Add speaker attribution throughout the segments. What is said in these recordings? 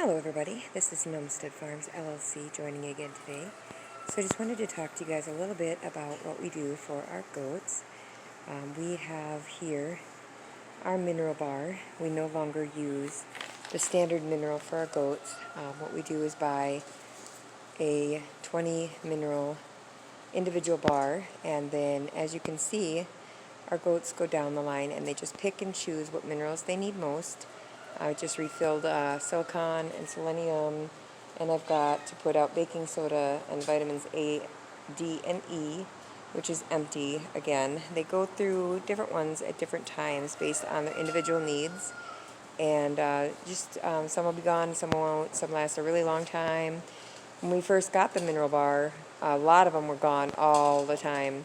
Speaker 1: Hello everybody, this is Gnomestead Farms LLC joining you again today. So I just wanted to talk to you guys a little bit about what we do for our goats. We have here our mineral bar. We no longer use the standard mineral for our goats. What we do is buy a 20 mineral individual bar, and then as you can see, our goats go down the line and they just pick and choose what minerals they need most. I just refilled silicon and selenium, and I've got to put out baking soda and vitamins A, D, and E, which is empty again. They go through different ones at different times based on their individual needs, and some will be gone, some won't, some last a really long time. When we first got the mineral bar, a lot of them were gone all the time.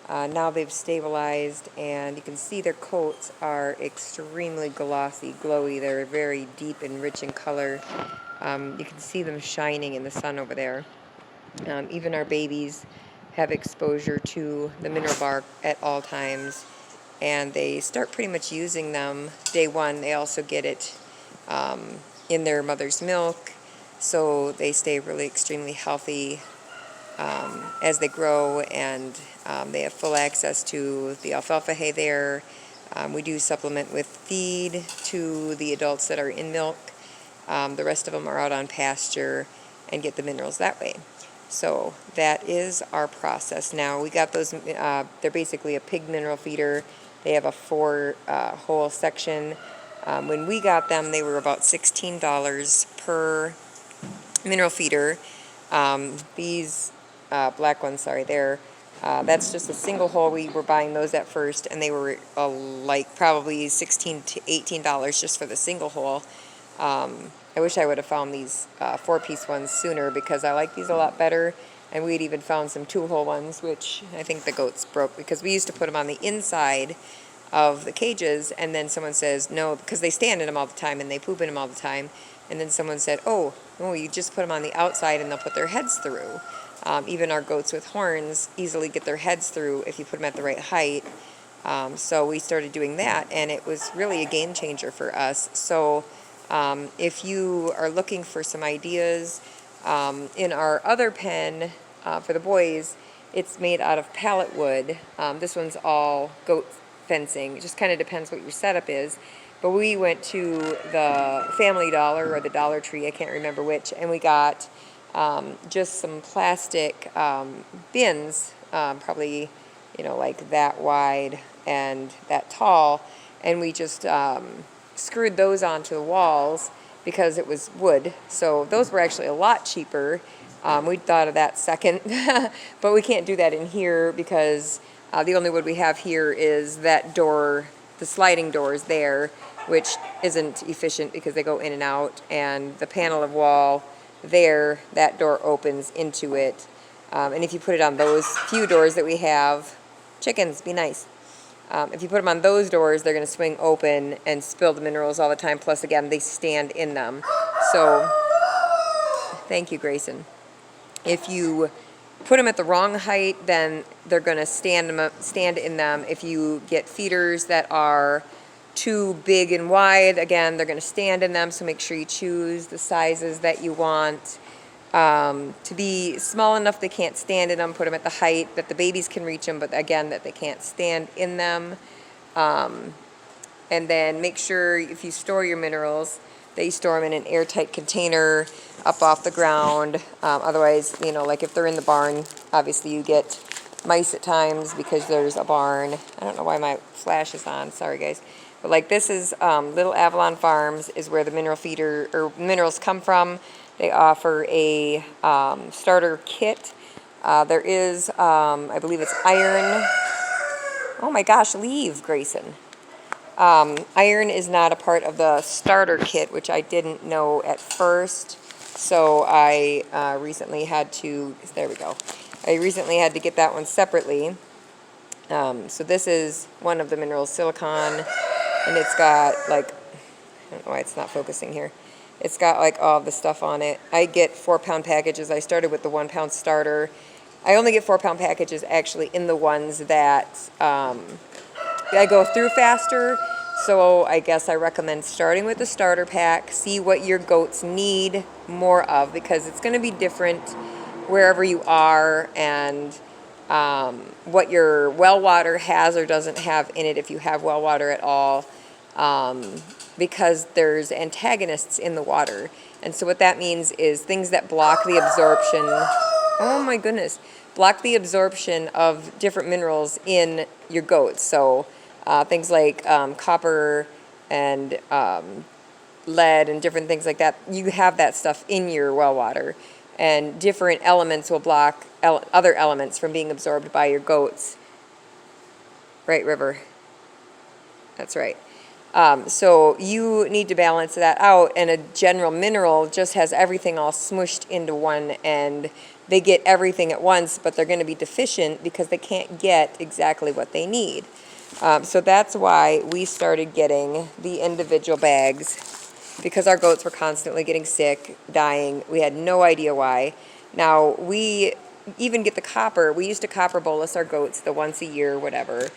Speaker 1: Now they've stabilized, and you can see their coats are extremely glossy, glowy. They're very deep and rich in color. You can see them shining in the sun over there. Even our babies have exposure to the mineral bar at all times, and they start pretty much using them day one. They also get it in their mother's milk, so they stay really extremely healthy as they grow, and they have full access to the alfalfa hay there. We do supplement with feed to the adults that are in milk. The rest of them are out on pasture and get the minerals that way. So that is our process now. We got those, they're basically a pig mineral feeder. They have a 4-hole section. When we got them, they were about $16 per mineral feeder. These black ones, that's just a single hole. We were buying those at first, and they were like probably $16 to $18 just for the single hole. I wish I would have found these 4-piece ones sooner, because I like these a lot better, and we'd even found some 2-hole ones, which I think the goats broke, because we used to put them on the inside of the cages, and then someone says no, because they stand in them all the time and they poop in them all the time, and then someone said, oh, you just put them on the outside and they'll put their heads through. Even our goats with horns easily get their heads through if you put them at the right height. So we started doing that, and it was really a game changer for us. So if you are looking for some ideas, in our other pen for the boys, it's made out of pallet wood. This one's all goat fencing. It just kind of depends what your setup is. But we went to the Family Dollar or the Dollar Tree, I can't remember which, and we got just some plastic bins, probably, like that wide and that tall, and we just screwed those onto the walls because it was wood. So those were actually a lot cheaper. We thought of that second, but we can't do that in here because the only wood we have here is that door, the sliding doors there, which isn't efficient because they go in and out, and the panel of wall there, that door opens into it. And if you put it on those few doors that we have, chickens, be nice. If you put them on those doors, they're going to swing open and spill the minerals all the time. Plus, again, they stand in them. So, thank you, Grayson. If you put them at the wrong height, then they're going to stand in them. If you get feeders that are too big and wide, again, they're going to stand in them. So make sure you choose the sizes that you want. To be small enough they can't stand in them, put them at the height that the babies can reach them, but again, that they can't stand in them. And then make sure if you store your minerals, that you store them in an airtight container up off the ground. Otherwise, like if they're in the barn, obviously you get mice at times because there's a barn. I don't know why my flash is on. Sorry, guys. But like this is Little Avalon Farms is where the mineral feeder or minerals come from. They offer a starter kit. There is, I believe it's iron. Oh my gosh, leave, Grayson. Iron is not a part of the starter kit, which I didn't know at first. So I recently had to, there we go. I recently had to get that one separately. So this is one of the minerals, silicon, and it's got like, I don't know why it's not focusing here. It's got like all the stuff on it. I get 4-pound packages. I started with the 1-pound starter. I only get 4-pound packages actually in the ones that I go through faster. So I guess I recommend starting with the starter pack, see what your goats need more of, because it's going to be different wherever you are, and what your well water has or doesn't have in it, if you have well water at all, because there's antagonists in the water. And so what that means is things that block the absorption, oh my goodness, block the absorption of different minerals in your goats. So things like copper and lead and different things like that, you have that stuff in your well water. And different elements will block other elements from being absorbed by your goats. Right, River? That's right. So you need to balance that out, and a general mineral just has everything all smushed into one, and they get everything at once, but they're going to be deficient because they can't get exactly what they need. So that's why we started getting the individual bags, because our goats were constantly getting sick, dying. We had no idea why. Now, we even get the copper. We used to copper bolus our goats the once a year, whatever.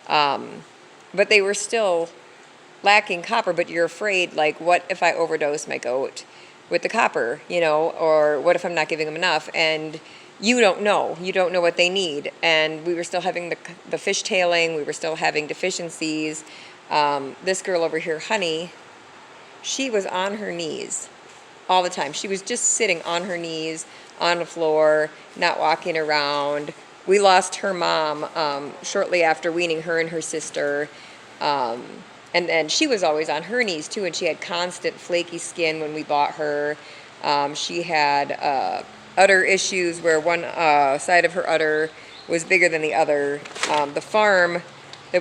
Speaker 1: But they were still lacking copper, but you're afraid, like, what if I overdose my goat with the copper, or what if I'm not giving them enough? And you don't know. You don't know what they need. And we were still having the fishtailing. We were still having deficiencies. This girl over here, Honey, she was on her knees all the time. She was just sitting on her knees on the floor, not walking around. We lost her mom shortly after weaning her and her sister. And she was always on her knees too, and she had constant flaky skin when we bought her. She had udder issues where one side of her udder was bigger than the other. The farm